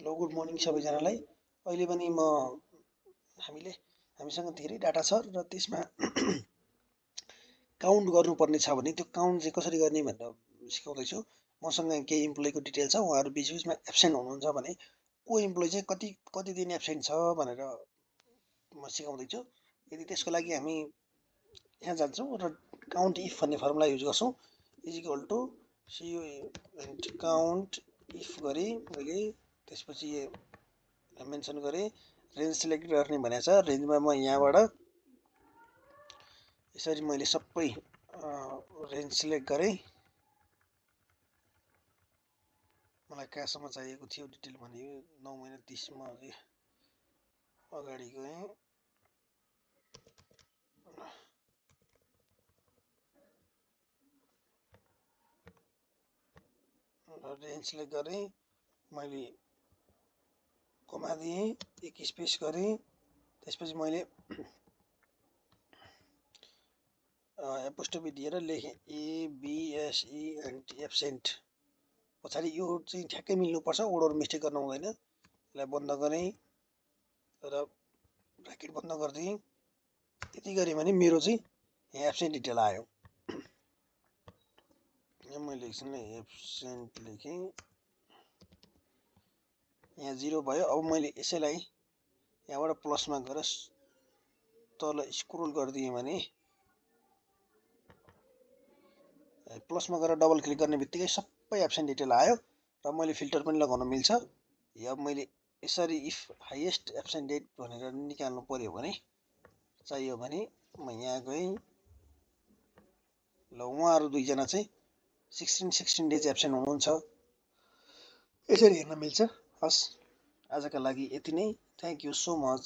Hello good morning सबैजनालाई। अहिले पनि हामीसँग धेरै डाटा छ र त्यसमा काउन्ट गर्नुपर्ने छ भने त्यो काउन्ट चाहिँ कसरी गर्ने भनेर सिकाउँदैछु। मसँग केही इम्प्लोइको डिटेल छ, उहाँहरू बिचबिचमा एब्सेन्ट हुनुहुन्छ भने को इम्प्लोइ चाहिँ कति दिन एब्सेन्ट छ भनेर म सिकाउँदैछु। यदि त्यसको लागि हामी यहाँ जान्छौँ र काउन्ट इफ भन्ने फर्मुला युज गर्छौँ। इजिकल टु काउन्ट इफ गरेँ मैले, त्यसपछि मेन्सन गरेँ रेन्ज सिलेक्ट गर्ने भनेको छ। रेन्जमा म यहाँबाट यसरी मैले सबै रेन्ज सिलेक्ट गरेँ। मलाई कहाँसम्म चाहिएको थियो डिटेल भने 9 महिना 30 मा अगाडि गएँ। रेन्ज सिलेक्ट गरेँ, मैले कोमा दिएँ, एक स्पेस गरेँ, त्यसपछि मैले एपोस्ट्रोफी दिएर लेखेँ ABSENT एब्सेन्ट। पछाडि यो चाहिँ ठ्याक्कै मिल्नुपर्छ, ओडर मिस्टेक गर्न हुँदैन। यसलाई बन्द गरेँ र ब्राकेट बन्द गरिदिएँ। यति गरेँ भने मेरो चाहिँ यहाँ एब्सेन्ट डिटेल आयो। यहाँ मैले एकछिनलाई एब्सेन्ट लेखेँ, यहाँ 0 भयो। अब मैले यसैलाई यहाँबाट प्लसमा गएर तल स्क्रोल गरिदिएँ भने प्लसमा गएर डबल क्लिक गर्ने बित्तिकै सबै एब्सेन्ट डिटेल आयो र मैले फिल्टर पनि लगाउन मिल्छ। अब मैले यसरी इफ हाइएस्ट एब्सेन्ट डेट भनेर निकाल्नु पर्यो भने चाहियो भने म यहाँ गएँ। ल उहाँहरू दुईजना चाहिँ 16 डेज एब्सेन्ट हुनुहुन्छ। यसरी हेर्न मिल्छ। हस्, आजका लागि यति नै। Thank you so much.